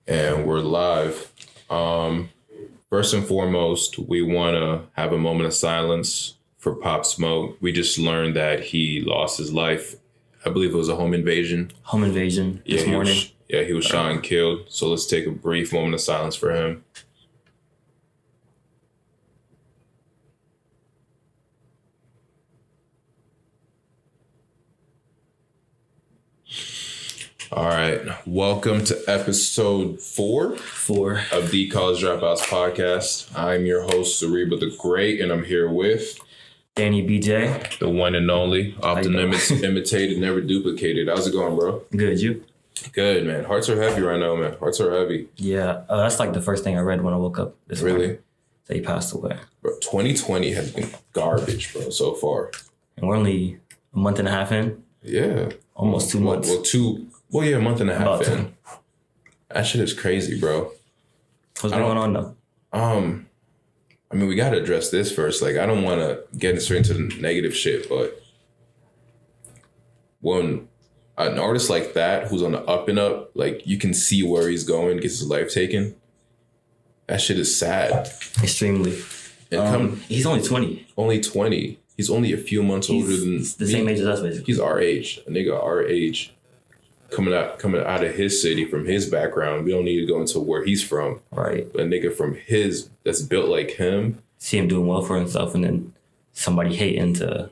And we're live. First and foremost, we want to have a moment of silence for Pop Smoke. We just learned that he lost his life. I believe it was a home invasion. Home invasion this morning. He was shot and killed. So let's take a brief moment of silence for him. All right. Welcome to episode 4 of the College Dropouts podcast. I'm your host, Zariba the Great, and I'm here with Danny BJ. The one and only, often imitated, never duplicated. How's it going, bro? Good, you? Good, man. Hearts are heavy right now, man. Hearts are heavy. Yeah, that's like the first thing I read when I woke up this morning. That he passed away. Bro, 2020 has been garbage, bro, so far. And we're only a month and a half in? Yeah. Almost 2 months. A month and a half in. That shit is crazy, bro. What's going on though? I mean, we got to address this first. Like, I don't want to get straight into the negative shit, but when an artist like that, who's on the up and up, like, you can see where he's going, gets his life taken. That shit is sad. Extremely. He's only 20. Only 20. He's only a few months older than the same age as us, basically. He's our age. A nigga our age. Coming out of his city, from his background. We don't need to go into where he's from. Right. But a nigga from that's built like him. See him doing well for himself and then somebody hating to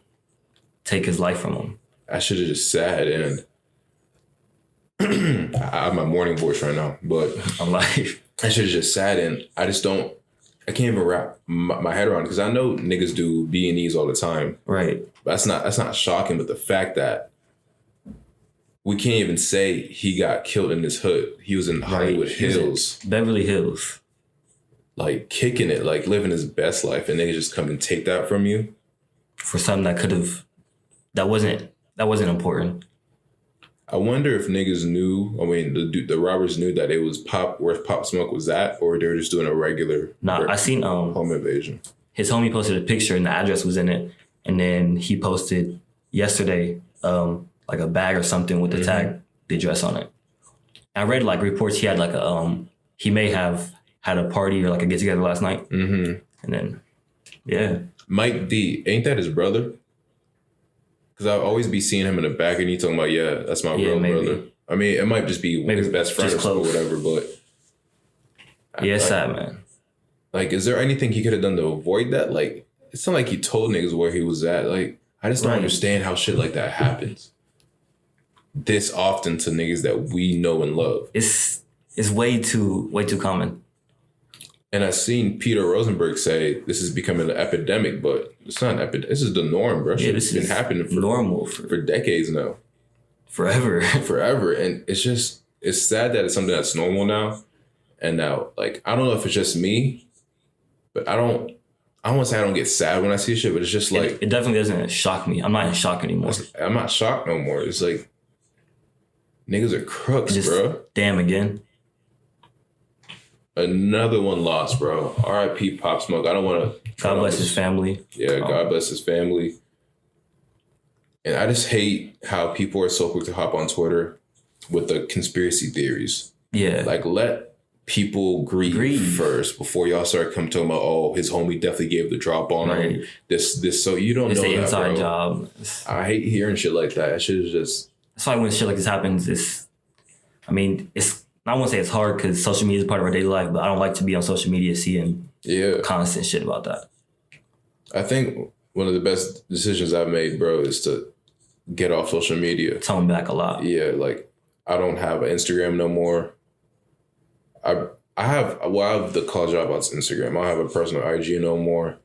take his life from him. That shit is just sad. And I have my morning voice right now, but I'm like, that shit is just sad. And I can't even wrap my head around it, because I know niggas do B&Es all the time. Right. But that's not shocking. But the fact that we can't even say he got killed in this hood. He was in Hollywood Hills. Beverly Hills. Like, kicking it, like, living his best life, and they just come and take that from you. For something that wasn't important. I wonder if niggas knew, the robbers knew that it was where Pop Smoke was at, or they were just doing a regular I seen home invasion. His homie posted a picture and the address was in it. And then he posted yesterday, like a bag or something with the tag, the address on it. I read like reports he had like he may have had a party or like a get together last night. Mm-hmm. And then, yeah. Mike D, ain't that his brother? Because I'll always be seeing him in the back and he talking about, yeah, that's my real brother. I mean, it might just be his best friend or whatever, but. Yeah, it's sad, man. Like, is there anything he could have done to avoid that? Like, it's not like he told niggas where he was at. Like, I just don't understand how shit like that happens this often to niggas that we know and love. It's way too common. And I've seen Peter Rosenberg say this is becoming an epidemic, but it's not an epidemic. This is the norm, bro. Yeah, this has been happening for decades now. Forever. And it's sad that it's something that's normal now. And now, like, I don't know if it's just me, but I don't want to say I don't get sad when I see shit, but it's just like... It definitely doesn't shock me. I'm not in shock anymore. I'm not shocked no more. It's like, niggas are crooks, bro. Damn again. Another one lost, bro. R.I.P. Pop Smoke. I don't want to... God bless his family. Yeah, God bless his family. And I just hate how people are so quick to hop on Twitter with the conspiracy theories. Yeah. Like, let people grieve first before y'all start talking about, oh, his homie definitely gave the drop on him. This, so you don't know that, bro. It's an inside job. I hate hearing shit like that. That shit is just... That's why when shit like this happens, I won't say it's hard because social media is part of our daily life, but I don't like to be on social media seeing constant shit about that. I think one of the best decisions I've made, bro, is to get off social media. Tone back a lot. Yeah, like, I don't have an Instagram no more. I have the College Dropouts Instagram. I don't have a personal IG no more.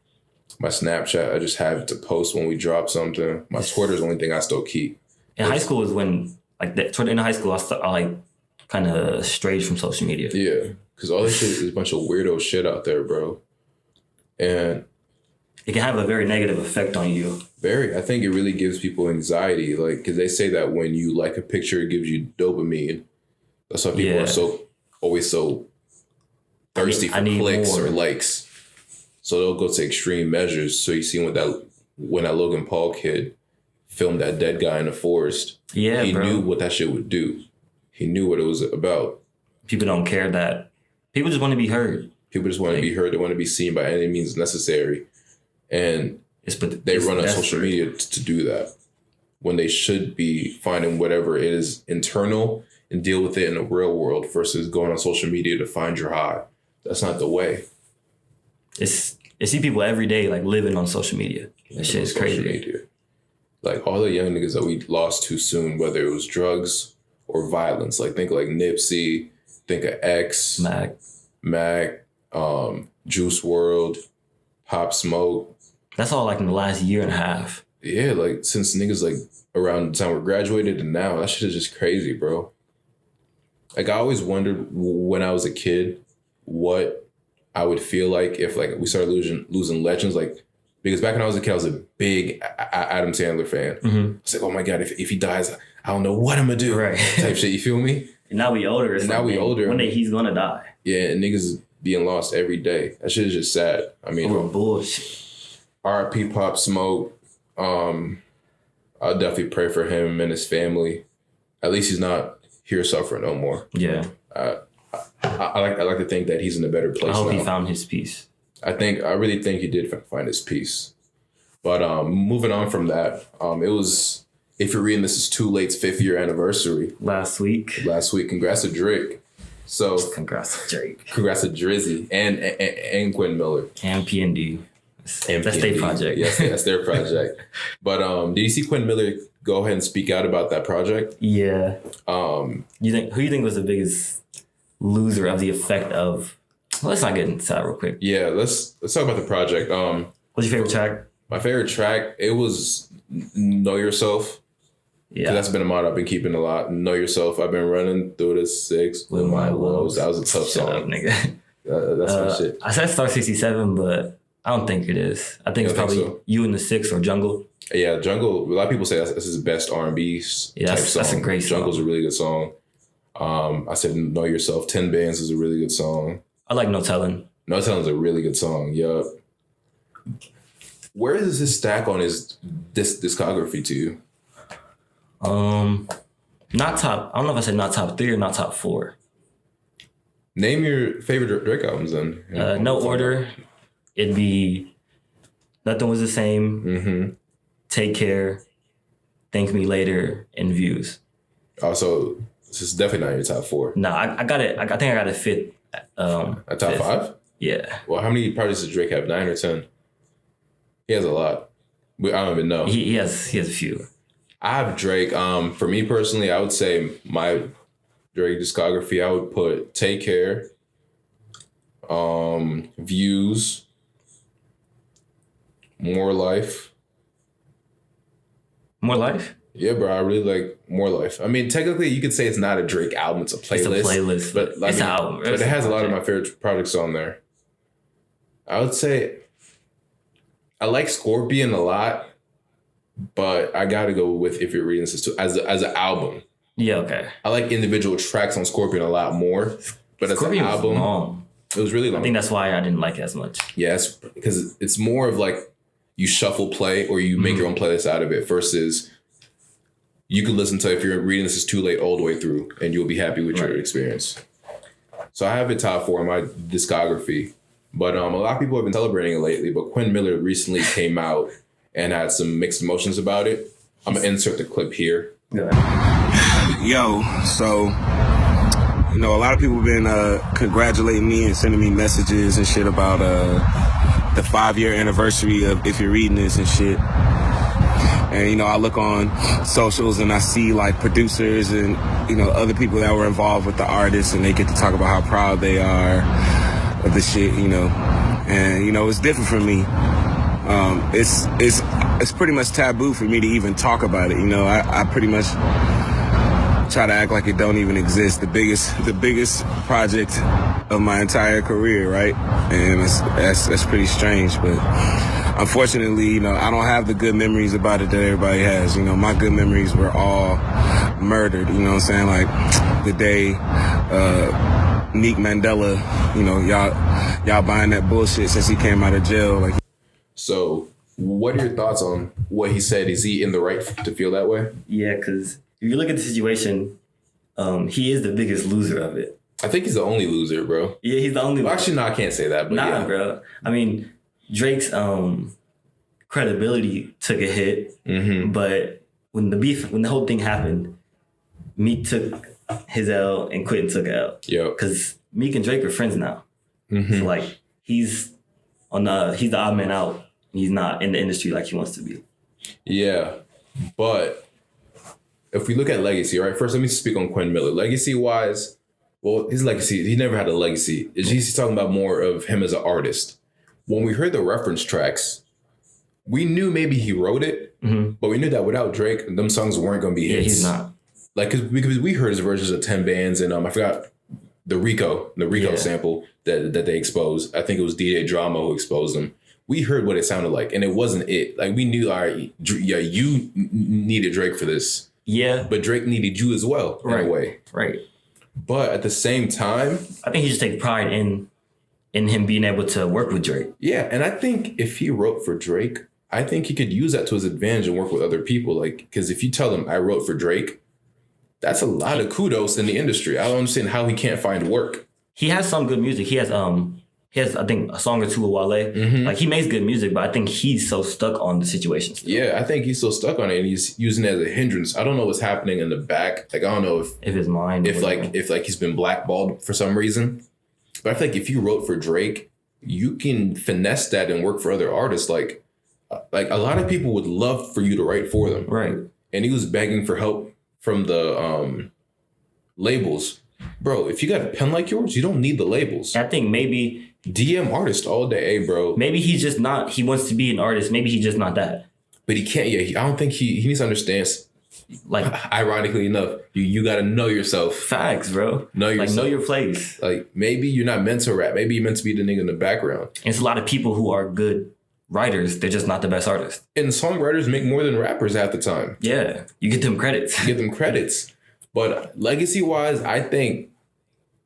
My Snapchat, I just have it to post when we drop something. My Twitter is the only thing I still keep. In high school is when, like, in high school, I like kind of strayed from social media. Yeah, because all this shit is a bunch of weirdo shit out there, bro. And it can have a very negative effect on you. I think it really gives people anxiety, like, because they say that when you like a picture, it gives you dopamine. That's why people are always so thirsty for clicks or likes. So they'll go to extreme measures. So you see when that Logan Paul kid filmed that dead guy in the forest, he knew what that shit would do. He knew what it was about. people don't care that people just want to be heard. People just want to be heard. They want to be seen by any means necessary. And they run on social media to do that when they should be finding whatever it is internal and deal with it in the real world versus going on social media to find your high. That's not the way. I see people every day like living on social media. That shit is crazy. Media. Like all the young niggas that we lost too soon, whether it was drugs or violence. Like think like Nipsey, think of X, Mac, Juice WRLD, Pop Smoke. That's all like in the last year and a half. Yeah, like since niggas like around the time we graduated and now, that shit is just crazy, bro. Like I always wondered when I was a kid what I would feel like if like we started losing legends. Like because back when I was a kid, I was a big Adam Sandler fan. Mm-hmm. It's like, oh my God, if he dies, I don't know what I'm gonna do. Right. Type shit. You feel me? And now we older. And now we older. One day he's gonna die. Yeah, and niggas being lost every day. That shit is just sad. I mean, over bullshit. R.I.P. Pop Smoke. I'll definitely pray for him and his family. At least he's not here suffering no more. Yeah. I like to think that he's in a better place. I hope now. He found his peace. I really think he did find his peace. But moving on from that, it was, if you're reading this, is Too Late's 5th year anniversary. Last week. Congrats to Drake. So congrats to Drake. Congrats to Drizzy and Quentin Miller. And P&D. That's their project. Yes, that's their project. But did you see Quentin Miller go ahead and speak out about that project? Yeah. Who you think was the biggest loser of the effect of? Well, let's not get into that real quick. Yeah, let's talk about the project. What's your favorite track? My favorite track, it was Know Yourself. Yeah, that's been a motto I've been keeping a lot. Know Yourself. I've been running through the 6 with my woes. That was a tough song, up, nigga. That's my shit. I said Star 67, but I don't think it is. I think it's probably You in the 6 or Jungle. Yeah, Jungle. A lot of people say that's his best R&B type song. That's a great song. Jungle's a really good song. I said Know Yourself. 10 Bands is a really good song. I like No Tellin'. No Tellin's a really good song. Yup. Where does this stack on his discography to you? Not top. I don't know if I said not top 3 or not top 4. Name your favorite Drake albums then. No order. It'd be Nothing Was the Same. Mm-hmm. Take Care. Thank Me Later. And Views. Oh, so this is definitely not your top 4. No, I got it. I think I got it fit. A top 5? Yeah. Well, how many projects does Drake have? 9 or 10? He has a lot. I don't even know. He has a few. I have Drake. For me personally, I would say my Drake discography, I would put Take Care, Views, More Life. More Life? Yeah, bro. I really like More Life. I mean, technically, you could say it's not a Drake album. It's a playlist. It's a playlist. But it's an album. But it has a lot of my favorite projects on there. I would say I like Scorpion a lot, but I got to go with If You're Reading This too as an album. Yeah, okay. I like individual tracks on Scorpion a lot more, but as an album, was long. It was really long. I think that's why I didn't like it as much. Yes, because it's more of like you shuffle play or you make your own playlist out of it versus you could listen to If You're Reading This Is Too Late all the way through and you'll be happy with your experience. So I have it top 4 in my discography, but a lot of people have been celebrating it lately, but Quentin Miller recently came out and had some mixed emotions about it. I'm going to insert the clip here. Yo, so, you know, a lot of people have been congratulating me and sending me messages and shit about the 5-year anniversary of If You're Reading This and shit. And, you know, I look on socials and I see like producers and, you know, other people that were involved with the artists and they get to talk about how proud they are of the shit, you know. And, you know, it's different for me. It's pretty much taboo for me to even talk about it. You know, I pretty much try to act like it don't even exist. The biggest project of my entire career, right? And that's pretty strange, but unfortunately, you know, I don't have the good memories about it that everybody has. You know, my good memories were all murdered. You know what I'm saying? Like the day Meek Mandela, you know, y'all buying that bullshit since he came out of jail. Like. So, what are your thoughts on what he said? Is he in the right to feel that way? Yeah, because if you look at the situation, he is the biggest loser of it. I think he's the only loser, bro. Yeah, he's the only one. Actually, no, I can't say that. But nah, bro. I mean, Drake's credibility took a hit, but when the whole thing happened, Meek took his L and Quentin took L. Yeah. Because Meek and Drake are friends now. So like he's the odd man out. He's not in the industry like he wants to be. Yeah, but if we look at legacy, right? First, let me speak on Quentin Miller. Legacy-wise, well, his legacy, he never had a legacy. He's talking about more of him as an artist. When we heard the reference tracks, we knew maybe he wrote it, but we knew that without Drake, them songs weren't going to be hits. Yeah, he's not. Like, because we heard his versions of 10 bands, and I forgot the Rico sample that they exposed. I think it was DJ Drama who exposed them. We heard what it sounded like, and it wasn't it. Like, we knew, all right, yeah, you needed Drake for this. Yeah. But Drake needed you as well, in a way. Right. But at the same time, I think he just takes pride in him being able to work with Drake. Yeah, and I think if he wrote for Drake, I think he could use that to his advantage and work with other people. Like, because if you tell him I wrote for Drake, that's a lot of kudos in the industry. I don't understand how he can't find work. He has some good music. He has I think a song or two with Wale. Like he makes good music, but I think he's so stuck on the situation still. Yeah, I think he's so stuck on it, and he's using it as a hindrance. I don't know what's happening in the back. Like I don't know if his mind, if he's been blackballed for some reason. But I feel like if you wrote for Drake, you can finesse that and work for other artists. Like a lot of people would love for you to write for them. Right. And he was begging for help from the labels. Bro, if you got a pen like yours, you don't need the labels. I think maybe DM artist all day, bro. Maybe he's just not, he wants to be an artist. Maybe he's just not that. But he can't, I don't think he needs to understand. Like, ironically enough, you got to know yourself. Facts, bro. Know yourself. Like, know your place. Like, maybe you're not meant to rap. Maybe you're meant to be the nigga in the background. And it's a lot of people who are good writers. They're just not the best artists. And songwriters make more than rappers half the time. Yeah. You get them credits. But legacy-wise, I think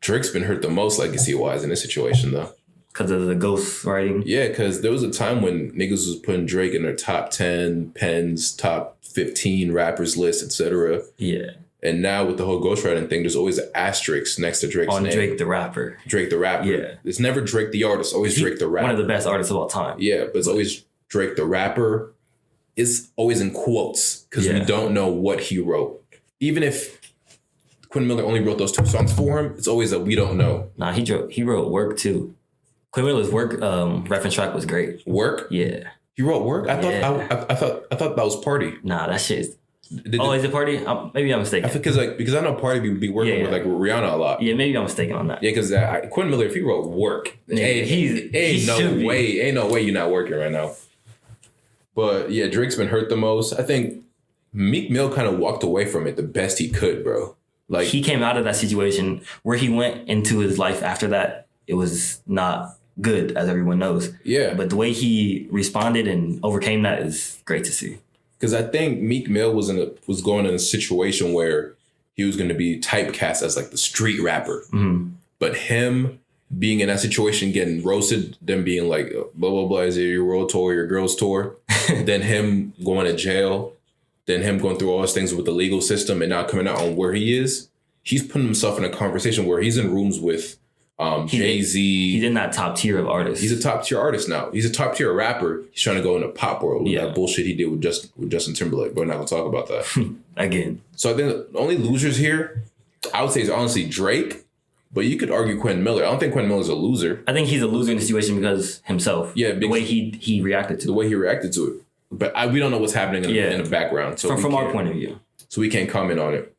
Drake's been hurt the most legacy-wise in this situation, though. Because of the ghost writing? Yeah, because there was a time when niggas was putting Drake in their top 10 pens, top 15 rappers list, etc. Yeah. And now with the whole ghostwriting thing, there's always an asterisk next to Drake's name. On Drake the rapper. Drake the rapper. Yeah. It's never Drake the artist, always Drake the rapper. One of the best artists of all time. Yeah, but it's always Drake the rapper. It's always in quotes because we don't know what he wrote. Even if Quentin Miller only wrote those 2 songs for him, it's always a we don't know. Nah, he wrote Work too. Quentin Miller's Work reference track was great. Work? Yeah. He wrote Work? I thought that was Party. Nah, that shit is... is it Party? Maybe I'm mistaken. Because I know Party be working with like Rihanna a lot. Yeah, maybe I'm mistaken on that. Yeah, because Quentin Miller, if he wrote Work, ain't no way you're not working right now. But yeah, Drake's been hurt the most. I think Meek Mill kind of walked away from it the best he could, bro. Like he came out of that situation where he went into his life after that. It was not good, as everyone knows. Yeah. But the way he responded and overcame that is great to see. Because I think Meek Mill was going in a situation where he was going to be typecast as like the street rapper. Mm-hmm. But him being in that situation, getting roasted, them being like, blah, blah, blah, is it your world tour, your girls tour? Then him going to jail, then him going through all those things with the legal system and now coming out on where he is. He's putting himself in a conversation where he's in rooms with Jay-Z. He's in that top tier of artists. He's a top tier artist now. He's a top tier rapper. He's trying to go in the pop world with that bullshit he did with Justin Timberlake. But we're not going to talk about that. Again. So I think the only losers here, I would say, is honestly Drake. But you could argue Quentin Miller. I don't think Quentin Miller's a loser. I think he's a loser in the situation because himself. Yeah. The way he reacted to it. The way he reacted to it. But we don't know what's happening in the background. So from our point of view. So we can't comment on it.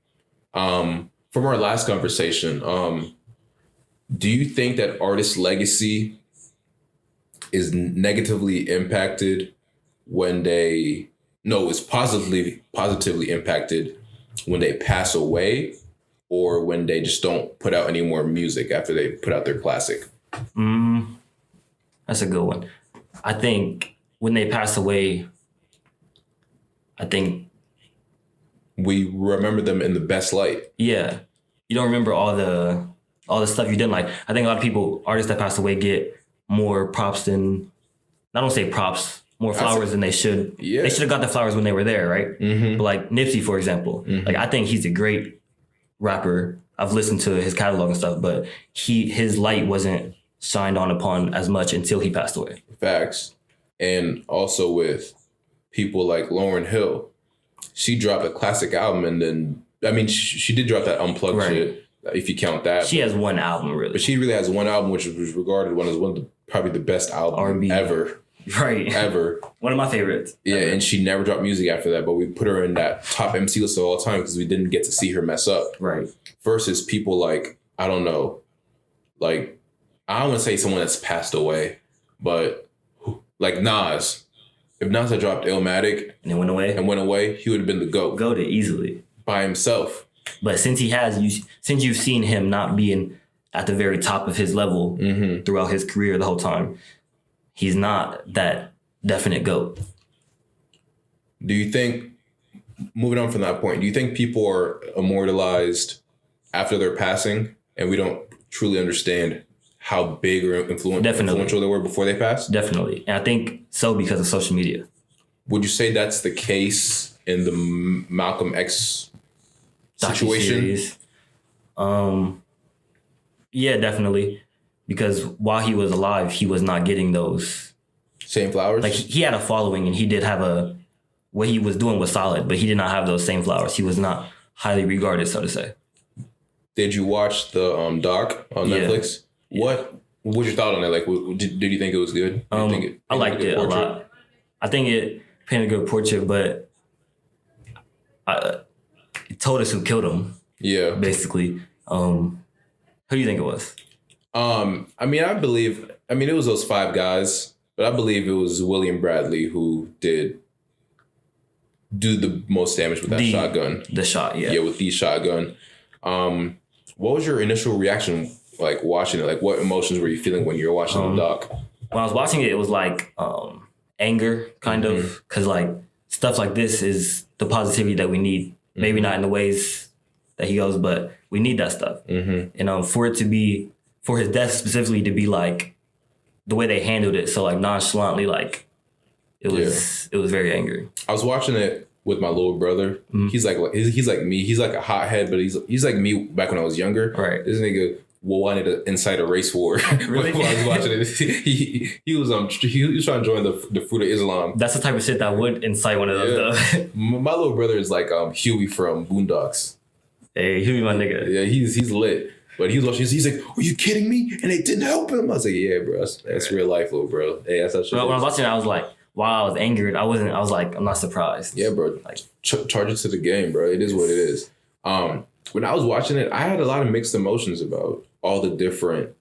From our last conversation, do you think that artist legacy is negatively impacted when it's positively impacted when they pass away or when they just don't put out any more music after they put out their classic? That's a good one. I think when they pass away, we remember them in the best light. Yeah. You don't remember all the stuff you did. Like, I think a lot of people, artists that pass away, get more props than, I don't say props, more flowers than they should. Yeah. They should have got the flowers when they were there, right? Mm-hmm. But like Nipsey, for example, like I think he's a great rapper. I've listened to his catalog and stuff, but his light wasn't shined on upon as much until he passed away. Facts. And also with people like Lauryn Hill, she dropped a classic album, and then, I mean, she did drop that Unplugged shit, if you count that. She has one album, really. But she really has one album, which was regarded one of the probably the best album R&B ever. Right. Ever. One of my favorites. Yeah, ever. And she never dropped music after that, but we put her in that top MC list of all time because we didn't get to see her mess up. Right. Versus people like, I don't know, like, I don't want to say someone that's passed away, but like Nas. If Nas had dropped Illmatic and went away, he would have been the GOAT. GOAT easily. By himself. But since you've seen him not being at the very top of his level throughout his career the whole time, he's not that definite GOAT. Do you think, moving on from that point, do you think people are immortalized after their passing and we don't truly understand how big or influential they were before they passed? Definitely. And I think so because of social media. Would you say that's the case in the Malcolm X situation? Yeah, definitely. Because while he was alive, he was not getting those same flowers. Like he had a following, and he did have what he was doing was solid, but he did not have those same flowers. He was not highly regarded, so to say. Did you watch the doc on Netflix? Yeah. What's your thought on it? Like, did you think it was good? I liked it a lot. I think it painted a good portrait, but it told us who killed him. Yeah, basically. Who do you think it was? I mean, it was those 5 guys, but I believe it was William Bradley who did do the most damage with that shotgun. The shot, yeah. Yeah, with the shotgun. What was your initial reaction, like, watching it? Like, what emotions were you feeling when you were watching the doc? When I was watching it, it was like anger, kind of, because like stuff like this is the positivity that we need. Maybe not in the ways that he goes, but we need that stuff. And for his death specifically to be like the way they handled it, so like nonchalantly, like it was very angry. I was watching it with my little brother. He's like me. He's like a hothead, but he's like me back when I was younger. Right. This nigga wanted to incite a race war. Really? When I was watching it, he was trying to join the Fruit of Islam. That's the type of shit that would incite one of those. Though. My little brother is like Huey from Boondocks. Hey, Huey, my nigga. Yeah, he's lit. But he was watching. He's like, "Are you kidding me?" And they didn't help him. I was like, "Yeah, bro, that's real life, little bro. Hey, that's how shit." When I was watching it, I was like, while I was angered, I was like, I'm not surprised. Yeah, bro. Like, charge it to the game, bro. It is what it is. When I was watching it, I had a lot of mixed emotions about all the different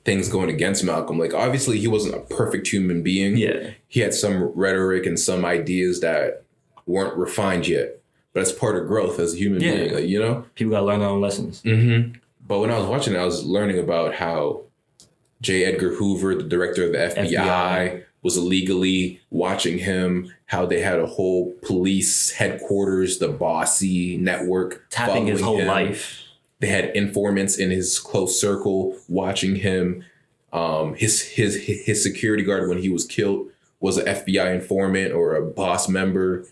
things going against Malcolm. Like, obviously, he wasn't a perfect human being. Yeah. He had some rhetoric and some ideas that weren't refined yet. But it's part of growth as a human being, like, you know? People got to learn their own lessons. But when I was watching it, I was learning about how J. Edgar Hoover, the director of the FBI, was illegally watching him, how they had a whole police headquarters, the Bossy network. Tapping his whole life. They had informants in his close circle watching him. His security guard when he was killed was an FBI informant or a boss member.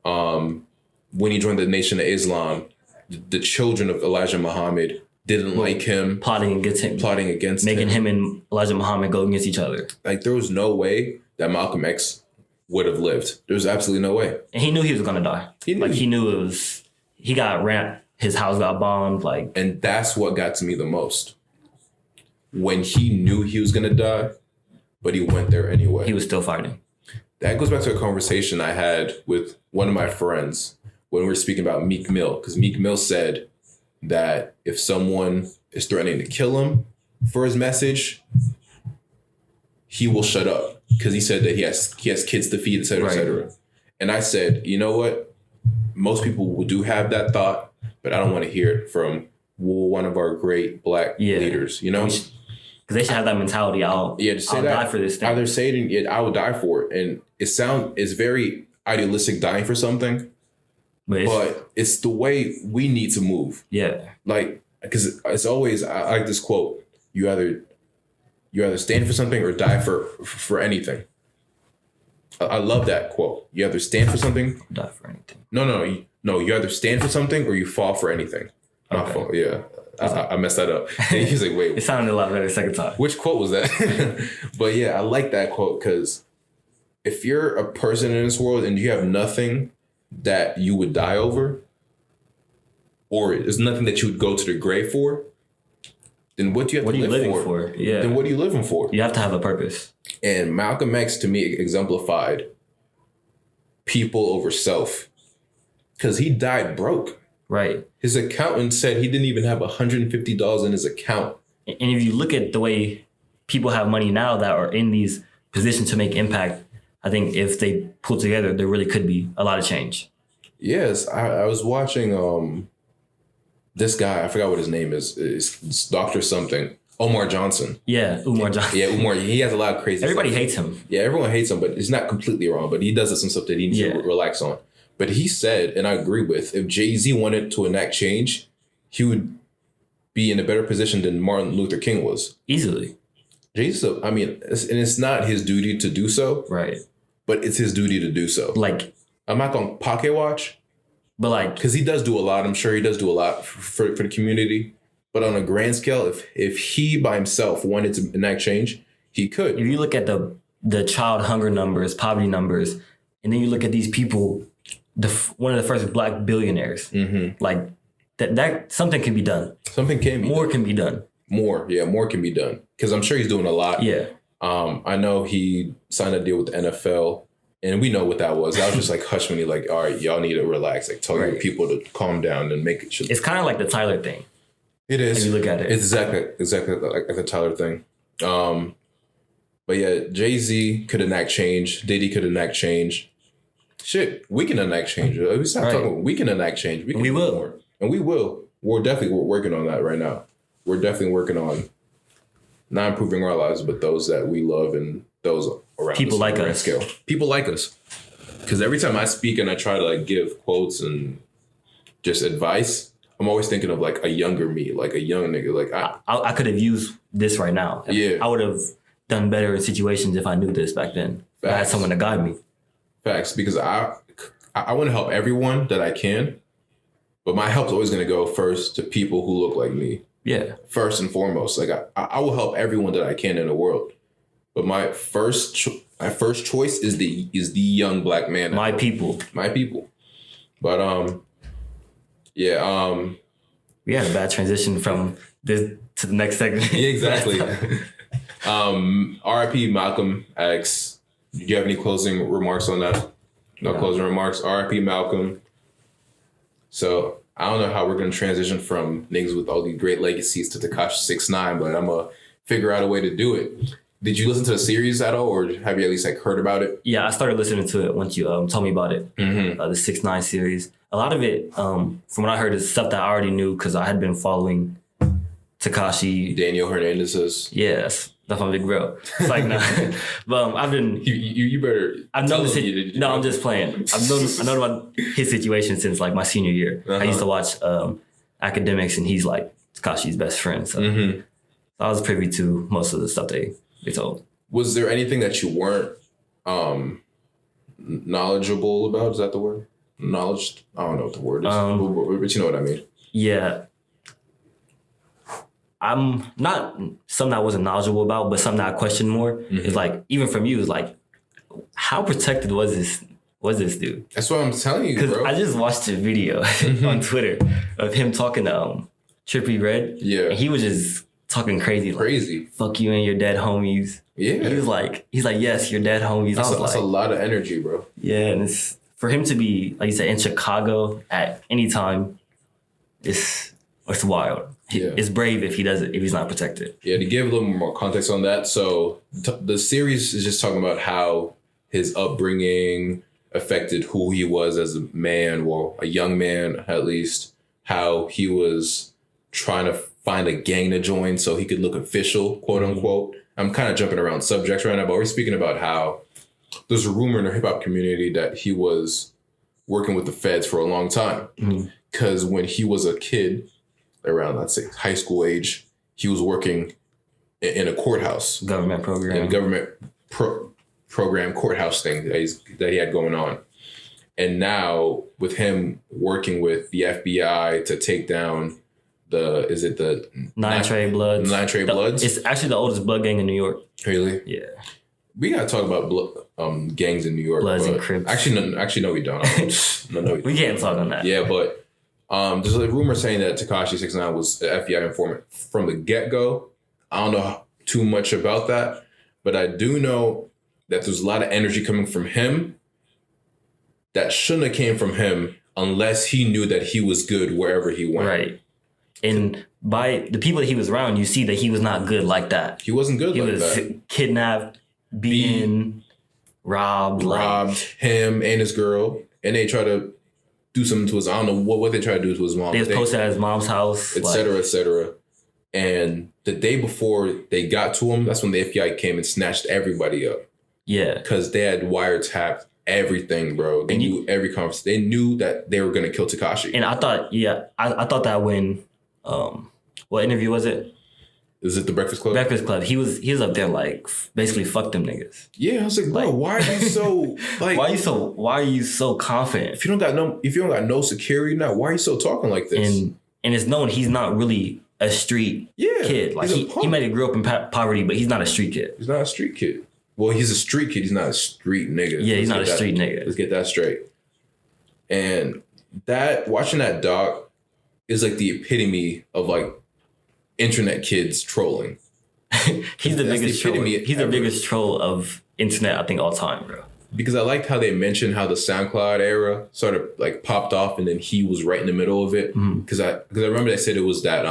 When he joined the Nation of Islam, the children of Elijah Muhammad didn't like him. Plotting against him. Making him and Elijah Muhammad go against each other. Like, there was no way that Malcolm X would have lived. There was absolutely no way. And he knew he was going to die. He knew it was... He got ramped. His house got bombed. And that's what got to me the most. When he knew he was going to die, but he went there anyway. He was still fighting. That goes back to a conversation I had with one of my friends when we were speaking about Meek Mill. Because Meek Mill said that if someone is threatening to kill him for his message, he will shut up, because he said that he has kids to feed, et cetera, et cetera. And I said, you know what? Most people do have that thought, but I don't want to hear it from one of our great black leaders, you know? Because they should have that mentality. I'll die for this thing. Either say it, I will die for it. And it's very idealistic, dying for something. But it's the way we need to move. Yeah. Like, because it's always, I like this quote, you either stand for something or die for anything. I love that quote. You either stand for something. Die for anything. No. You either stand for something or you fall for anything. Not fall. Yeah. I messed that up. And he's like, wait. It sounded a lot better the second time. Which quote was that? But yeah, I like that quote because if you're a person in this world and you have nothing that you would die over, or there's nothing that you would go to the grave for, then what do you have to live for? Yeah. Then what are you living for? You have to have a purpose. And Malcolm X, to me, exemplified people over self because he died broke. Right. His accountant said he didn't even have $150 in his account. And if you look at the way people have money now that are in these positions to make impact, I think if they pull together, there really could be a lot of change. Yes, I was watching this guy, I forgot what his name is. It's Dr. something. Umar Johnson. Yeah, Umar Johnson. Yeah, Umar. He has a lot of crazy Everybody stuff. hates him. Yeah, everyone hates him, but it's not completely wrong. But he does some stuff that he needs to relax on. But he said, and I agree with, if Jay-Z wanted to enact change, he would be in a better position than Martin Luther King was. Easily. Jay-Z, I mean, it's not his duty to do so. Right. But it's his duty to do so. Like, I'm not going to pocket watch. But like, because he does do a lot. I'm sure he does do a lot for the community. But on a grand scale, if he by himself wanted to enact change, he could. If you look at the child hunger numbers, poverty numbers, and then you look at these people, one of the first Black billionaires, like that something can be done. Something can be more done. Can be done. More can be done. Because I'm sure he's doing a lot. Yeah. I know he signed a deal with the NFL. And we know what that was. That was just like hush money, like, all right, y'all need to relax. Like telling people to calm down and make it. It's kind of like the Tyler thing. It is. If you look at it. It's exactly like the Tyler thing. But yeah, Jay-Z could enact change. Diddy could enact change. Shit, we can enact change. We stop talking. We can enact change. We will. More. And we will. We're working on that right now. We're definitely working on not improving our lives, but those that we love and those around people like us. Scale. People like us. Because every time I speak and I try to like give quotes and just advice, I'm always thinking of like a younger me, like a young nigga. Like I could have used this right now. I would have done better in situations if I knew this back then. I had someone to guide me. Facts. Because I want to help everyone that I can, but my help's always going to go first to people who look like me. Yeah. First and foremost, like I will help everyone that I can in the world. But my first choice is the young Black man. My people. But yeah. We had a bad transition from this to the next segment. Yeah, exactly. R.I.P. Malcolm X. Do you have any closing remarks on that? No closing remarks. R.I.P. Malcolm. So I don't know how we're gonna transition from niggas with all these great legacies to Tekashi 6ix9ine, but I'm gonna figure out a way to do it. Did you listen to the series at all, or have you at least like heard about it? Yeah, I started listening to it once you told me about it. The 6ix9ine series. A lot of it, from what I heard, is stuff that I already knew because I had been following Tekashi. Daniel Hernandez's. Yes, that's my big bro. It's like, no. But I've been. You better. I've known No, I'm just playing. I know about his situation since like my senior year. I used to watch Academics, and he's like Tekashi's best friend. So I was privy to most of the stuff they told. Was there anything that you weren't knowledgeable about? Is that the word? Knowledge? I don't know what the word is, but you know what I mean. Yeah. I'm not something I wasn't knowledgeable about, but something that I questioned more. Is like, even from you, is like, how protected was this dude? That's what I'm telling you, bro. Because I just watched a video on Twitter of him talking to Trippie Redd. Yeah. And he was just talking crazy. Like, fuck you and your dead homies. Yeah. He's like, yes, your dead homies. That's a lot of energy, bro. Yeah, and it's for him to be, like you said, in Chicago at any time, it's wild. It's brave if he's not protected. Yeah, to give a little more context on that. So the series is just talking about how his upbringing affected who he was as a man, or a young man at least, how he was trying to find a gang to join so he could look official, quote unquote. I'm kind of jumping around subjects right now, but we're speaking about how there's a rumor in the hip hop community that he was working with the feds for a long time. Because when he was a kid, around, let's say, high school age, he was working in a courthouse. Government program. In a government program courthouse thing that he had going on. And now with him working with the FBI to take down is it the Nine Trey Bloods? Nine Trey Bloods? It's actually the oldest blood gang in New York. Really? Yeah. We gotta talk about gangs in New York. Bloods and Crips. Actually, no, we don't. We can't talk on that. Yeah, but there's a rumor saying that Tekashi 6ix9ine was an FBI informant from the get-go. I don't know too much about that, but I do know that there's a lot of energy coming from him that shouldn't have came from him unless he knew that he was good wherever he went. Right. And by the people that he was around, you see that he was not good like that. He wasn't good like that. He was kidnapped, beaten, robbed. Him and his girl. And they try to do something to his, I don't know what they try to do to his mom. They was posted at his mom's house. Et cetera, et cetera. And the day before they got to him, that's when the FBI came and snatched everybody up. Yeah. Because they had wiretapped everything, bro. They knew every conversation. They knew that they were going to kill Tekashi. And I thought, I thought that when, what interview was it? Is it the Breakfast Club? Breakfast Club. He was up there like basically fuck them niggas. Yeah, I was like, bro, why are you so like? why are you so confident? If you don't got no security now, why are you so talking like this? And it's known he's not really a street kid. Like he might have grew up in poverty, but he's not a street kid. He's not a street kid. Well, he's a street kid. He's not a street nigga. Yeah, he's not a street nigga. Let's get that straight. And watching that doc is like the epitome of like internet kids trolling. He's the biggest troll. He's the biggest troll of internet, I think, all time, bro. Because I liked how they mentioned how the SoundCloud era sort of like popped off, and then he was right in the middle of it. Because I remember they said it was that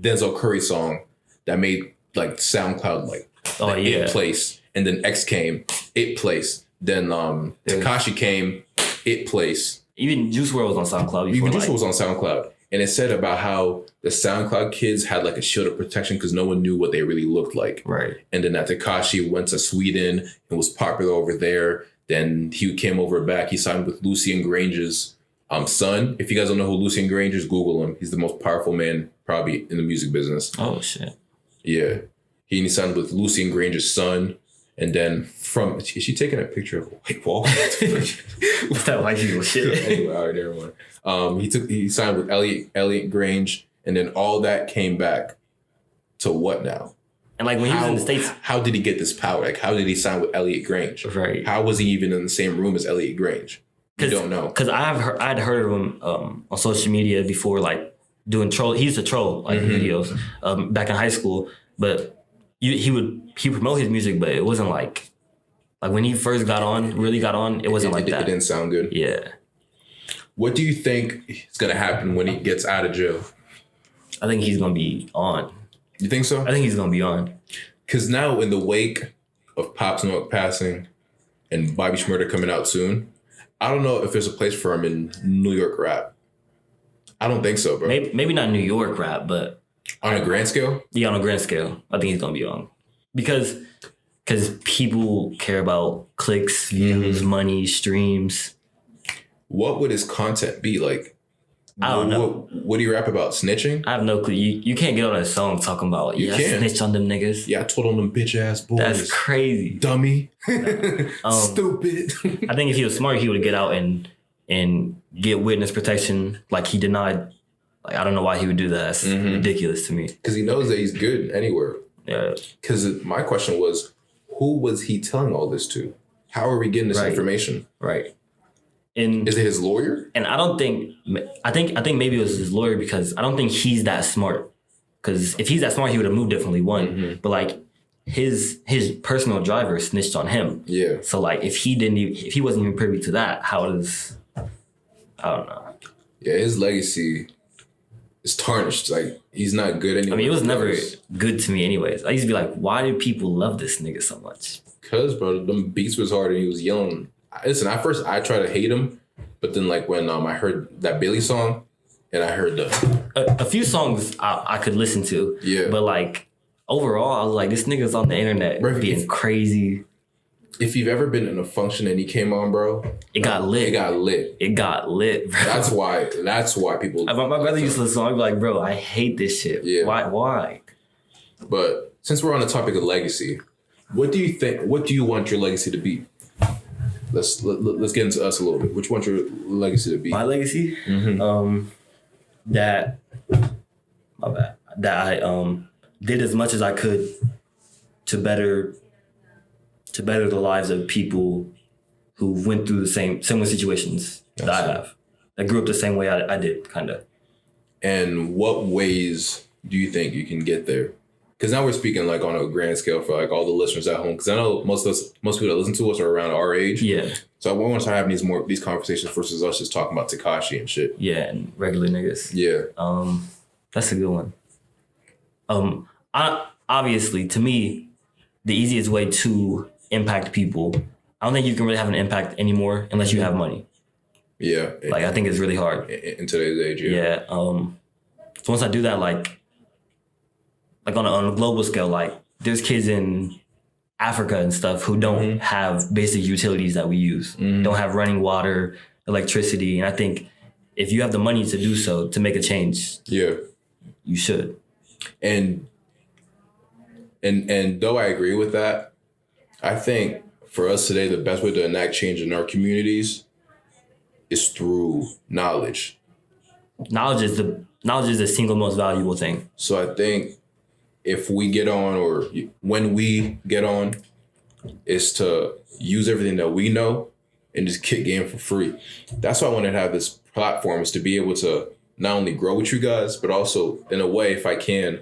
Denzel Curry song that made like SoundCloud like it place, and then X came, it place. Then Tekashi came, it place. Even Juice WRLD was on SoundCloud. Even Juice WRLD was on SoundCloud. And it said about how the SoundCloud kids had like a shield of protection because no one knew what they really looked like. Right. And then that Tekashi went to Sweden and was popular over there. Then he came over back. He signed with Lucien Grange's son. If you guys don't know who Lucien Grange is, Google him. He's the most powerful man probably in the music business. Oh, shit. Yeah. He signed with Lucien Grange's son. And then is she taking a picture of a white wall? What's that white people shit? Anyway, all right, never mind. He signed with Elliot Grange, and then all that came back to what now? And like when he was in the States, how did he get this power? Like how did he sign with Elliot Grange? Right. How was he even in the same room as Elliot Grange? You don't know. Because I'd heard of him on social media before, like doing troll. He used to troll like videos back in high school, but he promote his music, but it wasn't like when he first really got on, it wasn't like that. It didn't sound good. Yeah. What do you think is going to happen when he gets out of jail? I think he's going to be on. You think so? I think he's going to be on. Because now in the wake of Pop Smoke passing and Bobby Shmurda coming out soon, I don't know if there's a place for him in New York rap. I don't think so, bro. Maybe not New York rap, but... On a grand scale? Yeah, on a grand scale. I think he's going to be on. Because people care about clicks, views, money, streams. What would his content be like? I don't know. What do you rap about? Snitching? I have no clue. You can't get on a song talking about, I snitched on them niggas. Yeah, I told on them bitch ass boys. That's crazy. Dummy. Stupid. I think if he was smart, he would get out and get witness protection like he denied. Like, I don't know why he would do that. That's ridiculous to me. Because he knows that he's good anywhere. Yeah. Because my question was, who was he telling all this to? How are we getting this information? Right. And is it his lawyer? And I think maybe it was his lawyer because I don't think he's that smart. Because if he's that smart, he would have moved differently. But like his personal driver snitched on him. Yeah. So like if he wasn't even privy to that, I don't know. Yeah, his legacy is tarnished. Like he's not good anymore. I mean, it was never good to me anyways. I used to be like, why do people love this nigga so much? Cause bro, them beats was hard and he was yelling. Listen, at first I tried to hate him, but then like when I heard that Billy song and I heard a few songs I could listen to. Yeah. But like overall, I was like, this nigga's on the internet being crazy. If you've ever been in a function and he came on, bro, it got lit. It got lit, bro. That's why people. My brother used to listen. I'd be like, bro, I hate this shit. Yeah. Why? But since we're on the topic of legacy, what do you think? What do you want your legacy to be? Let's get into us a little bit. Which one's your legacy to be? My legacy, that that I did as much as I could to better the lives of people who went through the similar situations that I have. I grew up the same way I did, kind of. And what ways do you think you can get there? Because now we're speaking like on a grand scale for like all the listeners at home. Because I know most people that listen to us are around our age. Yeah. So I want to start having these conversations versus us just talking about Tekashi and shit. Yeah, and regular niggas. Yeah. That's a good one. Obviously, to me, the easiest way to impact people, I don't think you can really have an impact anymore unless you have money. Yeah. Like, I think it's really hard. In today's age, yeah. Yeah. So once I do that, like on a global scale, like there's kids in Africa and stuff who don't have basic utilities that we use, don't have running water, electricity. And I think if you have the money to do so, to make a change, you should. And though I agree with that, I think for us today, the best way to enact change in our communities is through knowledge. Knowledge is the single most valuable thing. So I think if we get on, or when we get on, is to use everything that we know and just kick game for free. That's why I wanted to have this platform, is to be able to not only grow with you guys, but also in a way, if I can,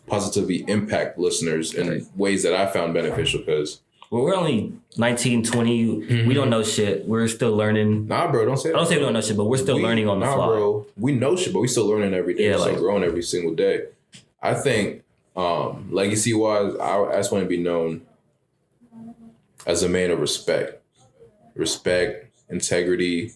positively impact listeners in ways that I found beneficial. Because we're only 19, 20. We don't know shit. We're still learning. Nah, bro, don't say that. I don't say we don't know shit, but we're still learning on the fly. Bro, we know shit, but we still learning every day. We're still growing every single day. I think legacy-wise, I just want to be known as a man of respect, integrity,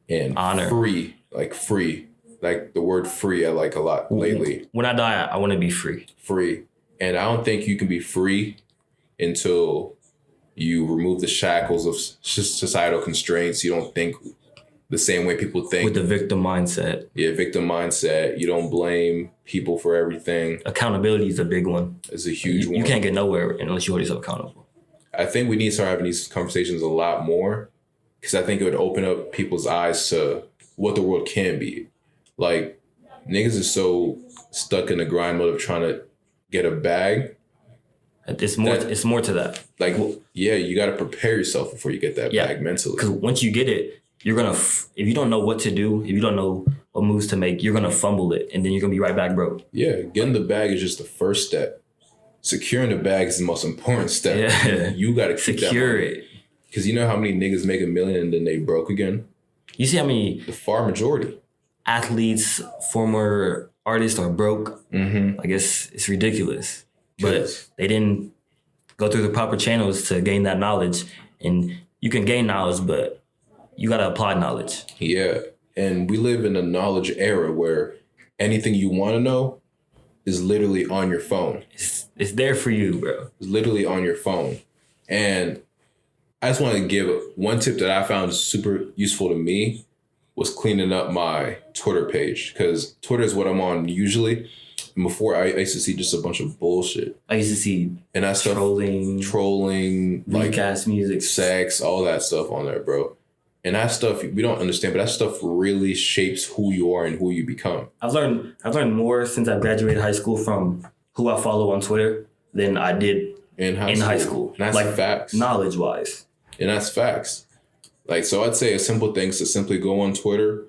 and honor. Free. Like the word free, I like a lot lately. When I die, I want to be free. Free. And I don't think you can be free until you remove the shackles of societal constraints. You don't think the same way people think. With the victim mindset. Yeah, victim mindset. You don't blame people for everything. Accountability is a big one. It's a huge one. You can't get nowhere unless you hold yourself accountable. I think we need to start having these conversations a lot more, because I think it would open up people's eyes to what the world can be. Like, niggas are so stuck in the grind mode of trying to get a bag. It's more to that. Like, yeah, you got to prepare yourself before you get that bag mentally. Because once you get it, you're going to, if you don't know what to do, if you don't know what moves to make, you're going to fumble it. And then you're going to be right back broke. Yeah, getting the bag is just the first step. Securing the bag is the most important step. Yeah. You got to secure it. Because you know how many niggas make $1 million and then they broke again? You see how many... The far majority. Athletes, former artists are broke. I guess it's ridiculous. But they didn't go through the proper channels to gain that knowledge. And you can gain knowledge, but you got to apply knowledge. Yeah. And we live in a knowledge era where anything you want to know is literally on your phone. It's there for you, bro. It's literally on your phone. And I just want to give one tip that I found super useful to me was cleaning up my Twitter page, because Twitter is what I'm on usually. And before, I used to see just a bunch of bullshit. I used to see and that stuff, trolling, like ass music, sex, all that stuff on there, bro. And that stuff we don't understand, but that stuff really shapes who you are and who you become. I've learned more since I graduated high school from who I follow on Twitter than I did in high school. And that's facts. Knowledge wise. And that's facts. Like, so I'd say a simple thing is to simply go on Twitter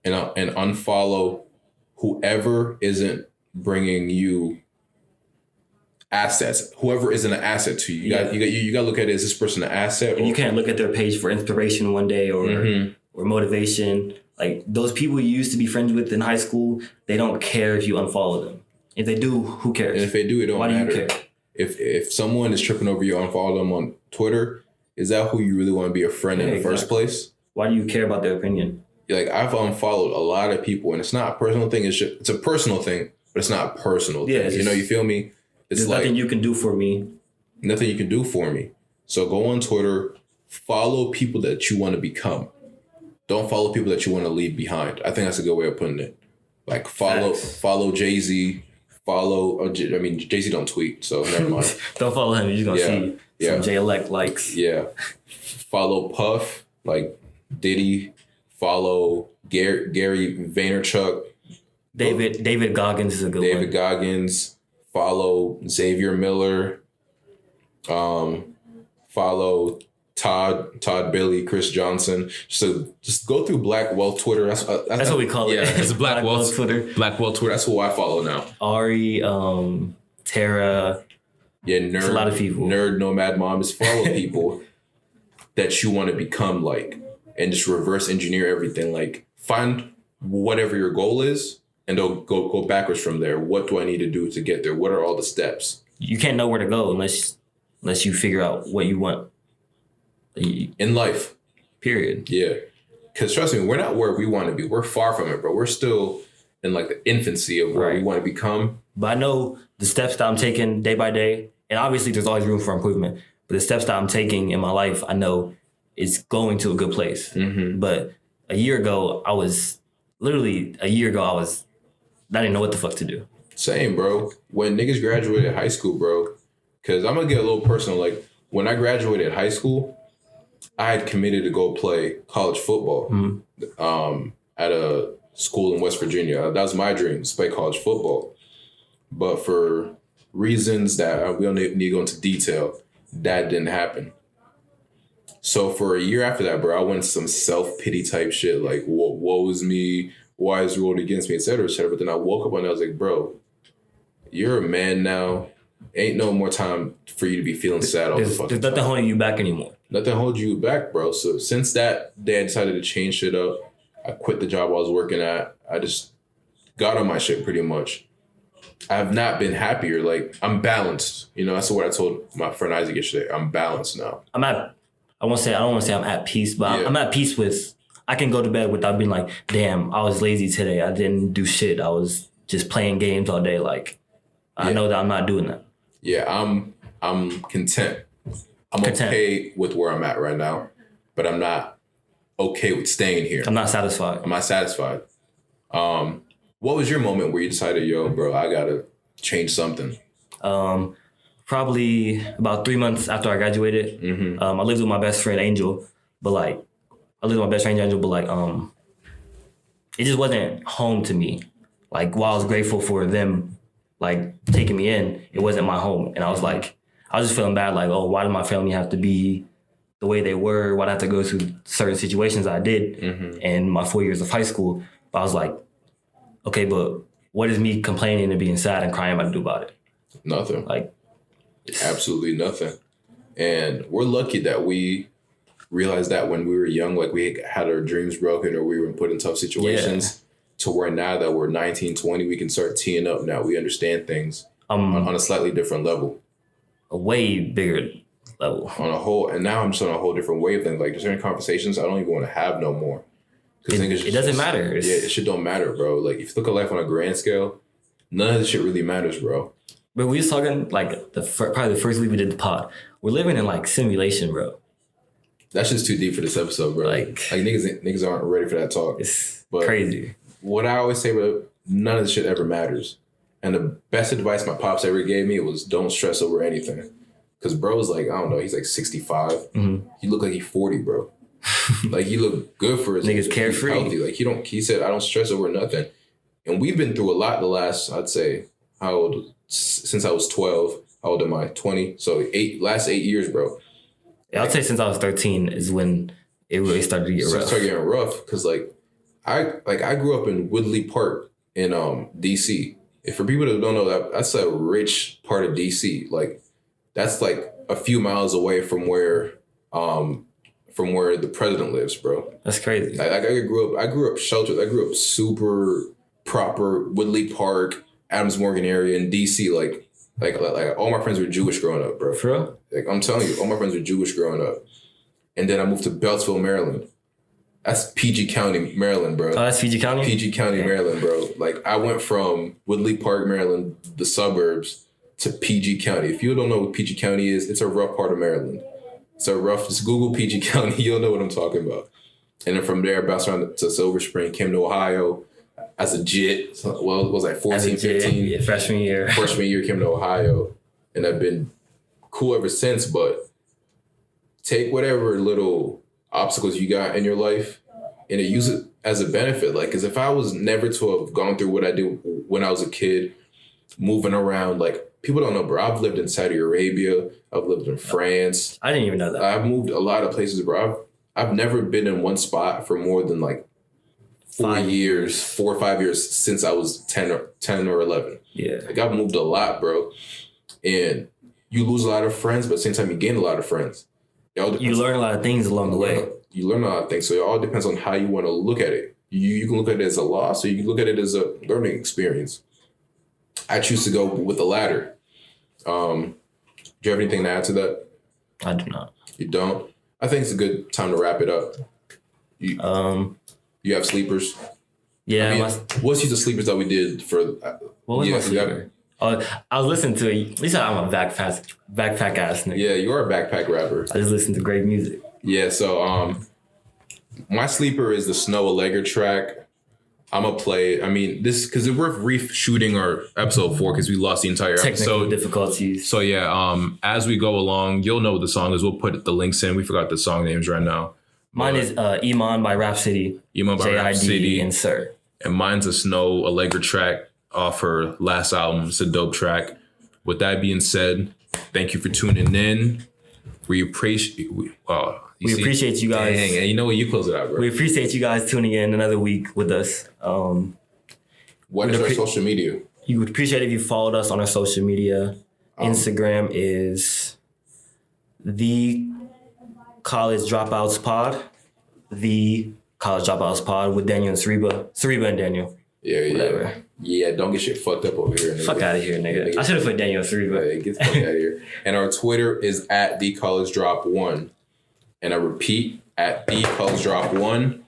and unfollow whoever isn't bringing you assets. Whoever isn't an asset to you. You got to look at it, is this person an asset? And you can't look at their page for inspiration one day or motivation. Like, those people you used to be friends with in high school, they don't care if you unfollow them. If they do, who cares? And if they do, it don't matter. Why do you care? If someone is tripping over you, unfollow them on Twitter. Is that who you really want to be a friend in the first place? Why do you care about their opinion? Like, I've unfollowed a lot of people, and it's not a personal thing. It's a personal thing, but it's not a personal thing. You know, you feel me? There's like, nothing you can do for me. Nothing you can do for me. So go on Twitter, follow people that you want to become. Don't follow people that you want to leave behind. I think that's a good way of putting it. Like, follow Jay-Z, Jay-Z don't tweet, so never mind. Don't follow him. You're just going to see some J-elect likes. Yeah. Follow Puff, like Diddy. Follow Gary Vaynerchuk. David Goggins is a good one. David Goggins. Follow Xavier Miller. Follow Todd Billy, Chris Johnson. So just go through Black Wealth Twitter. That's what we call it. Yeah, it's Black Wealth Twitter. Black Wealth Twitter. That's who I follow now. Ari, Tara. Yeah, nerd. A lot of people. Nerd Nomad Mom. Just follow people that you want to become like, and just reverse engineer everything. Like, find whatever your goal is, and they'll go backwards from there. What do I need to do to get there? What are all the steps? You can't know where to go unless you figure out what you want in life. Period. Yeah, because trust me, we're not where we want to be. We're far from it, bro. We're still in like the infancy of where we want to become. But I know the steps that I'm taking day by day, and obviously there's always room for improvement. But the steps that I'm taking in my life, I know is going to a good place. Mm-hmm. But a year ago, I didn't know what the fuck to do. Same, bro. When niggas graduated high school, bro, because I'm going to get a little personal. Like, when I graduated high school, I had committed to go play college football at a school in West Virginia. That was my dream, to play college football. But for reasons that we don't need to go into detail, that didn't happen. So for a year after that, bro, I went into some self-pity type shit, like, woe is me, why is the world against me, et cetera, et cetera. But then I woke up one day, I was like, bro, you're a man now. Ain't no more time for you to be feeling sad all the fucking time. There's nothing holding you back anymore. Nothing holds you back, bro. So since that day I decided to change shit up, I quit the job I was working at. I just got on my shit pretty much. I have not been happier. Like, I'm balanced. You know, that's what I told my friend Isaac yesterday. I'm balanced now. I don't want to say I'm at peace, but I'm at peace with, I can go to bed without being like, damn, I was lazy today. I didn't do shit. I was just playing games all day. Like, I know that I'm not doing that. Yeah, I'm content. I'm okay with where I'm at right now, but I'm not okay with staying here. I'm not satisfied. What was your moment where you decided, yo, bro, I gotta change something? Probably about 3 months after I graduated. Mm-hmm. I lived with my best friend Angel, but it just wasn't home to me. Like, while I was grateful for them, like, taking me in, it wasn't my home. And I was like, I was just feeling bad, like, oh, why did my family have to be the way they were? Why did I have to go through certain situations I did in my 4 years of high school? But I was like, okay, but what is me complaining and being sad and crying about to do about it? Nothing. Like, absolutely nothing. And we're lucky that we realized that when we were young, like, we had our dreams broken or we were put in tough situations to where now that we're 19, 20, we can start teeing up now. We understand things on a slightly different level. A way bigger level. And now I'm just on a whole different wavelength. Like, there's certain conversations I don't even want to have no more. It doesn't matter. It shit don't matter, bro. Like, if you look at life on a grand scale, none of this shit really matters, bro. But we was talking, like, probably the first week we did the pod. We're living in, like, simulation, bro. That's just too deep for this episode, bro. Like niggas aren't ready for that talk. It's crazy. What I always say, bro, none of this shit ever matters. And the best advice my pops ever gave me was don't stress over anything. Because bro's like, I don't know, he's like 65. Mm-hmm. He look like he's 40, bro. Like, he look good for his niggas carefree. Healthy. Like, he said, I don't stress over nothing. And we've been through a lot the last, I'd say, since I was 12. How old am I? 20. So last 8 years, bro. Yeah, I'd say since I was 13 is when it really started to get rough. It started getting rough because, like, I grew up in Woodley Park in DC. If for people that don't know, that's a rich part of DC. Like, that's like a few miles away from where the president lives, bro. That's crazy. I grew up sheltered. I grew up super proper Woodley Park, Adams Morgan area in DC. Like all my friends were Jewish growing up, bro. For real? Like, I'm telling you, all my friends were Jewish growing up. And then I moved to Beltsville, Maryland. That's PG County, Maryland, bro. Oh, that's PG County? PG County, Maryland, bro. Like, I went from Woodley Park, Maryland, the suburbs, to PG County. If you don't know what PG County is, it's a rough part of Maryland. Just Google PG County, you'll know what I'm talking about. And then from there, I bounced around to Silver Spring, came to Ohio as a JIT. Well, it was like 14, 15. Yeah, freshman year. Freshman year, came to Ohio. And I've been cool ever since, but take whatever little obstacles you got in your life and use it as a benefit. Like, because if I was never to have gone through what I did when I was a kid, moving around, like, people don't know, bro. I've lived in Saudi Arabia. I've lived in France. I didn't even know that. I've moved a lot of places, bro. I've never been in one spot for more than like 4 or 5 years since I was 10 or 11. Yeah. Like, I've moved a lot, bro. And you lose a lot of friends, but at the same time, you gain a lot of friends. You learn a lot of things along the way. You learn a lot of things. So it all depends on how you want to look at it. You can look at it as a loss, or you can look at it as a learning experience. I choose to go with the latter. Do you have anything to add to that? I do not. You don't? I think it's a good time to wrap it up. You have sleepers? Yeah. I mean, what's the sleepers that we did for? What was my sleeper? I was listening to it. You said I'm a backpack ass nigga. Yeah, you are a backpack rapper. I just listen to great music. Yeah, so my sleeper is the Snow Allegra track. I'm gonna play. I mean, this because we're reshooting our episode 4 because we lost the entire Technical episode. difficulties. So yeah, as we go along, you'll know what the song is. We'll put the links in. We forgot the song names right now. Mine is Iman by Rhapsody. Iman by J-I-D Rhapsody and Sir. And mine's a Snow Allegra track off her last album. It's a dope track. With that being said, thank you for tuning in. We appreciate you guys. Dang, and you know what? You close it out, bro. We appreciate you guys tuning in another week with us. What is our social media? You would appreciate if you followed us on our social media. Instagram is The College Dropouts Pod. The College Dropouts Pod with Daniel and Sariba and Daniel. Yeah. Whatever. Yeah, don't get shit fucked up over here. Nigga. Fuck out of here, nigga. I should have put Daniel and Sariba. Yeah, get the fuck out of here. And our Twitter is at TheCollegeDrop1. And I repeat, at TheCollegeDrop1.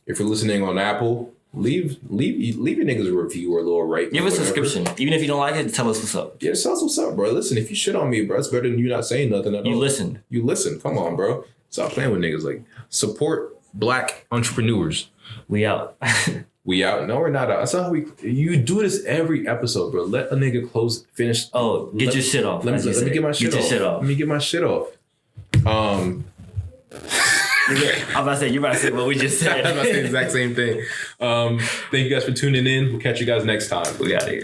If you're listening on Apple, leave your niggas a review or a little rate. Give us a subscription. Even if you don't like it, tell us what's up. Yeah, tell us what's up, bro. Listen, if you shit on me, bro, it's better than you not saying nothing at all. You listen. You listen. Come on, bro. Stop playing with niggas. Like, support Black entrepreneurs. We out. We out? No, we're not out. That's not how you do this every episode, bro. Let a nigga finish. Oh, get your shit off. Let me get my shit off. Let me get my shit off. I'm about to say, you're about to say what we just said. I'm about to say the exact same thing. Thank you guys for tuning in. We'll catch you guys next time. We out of here.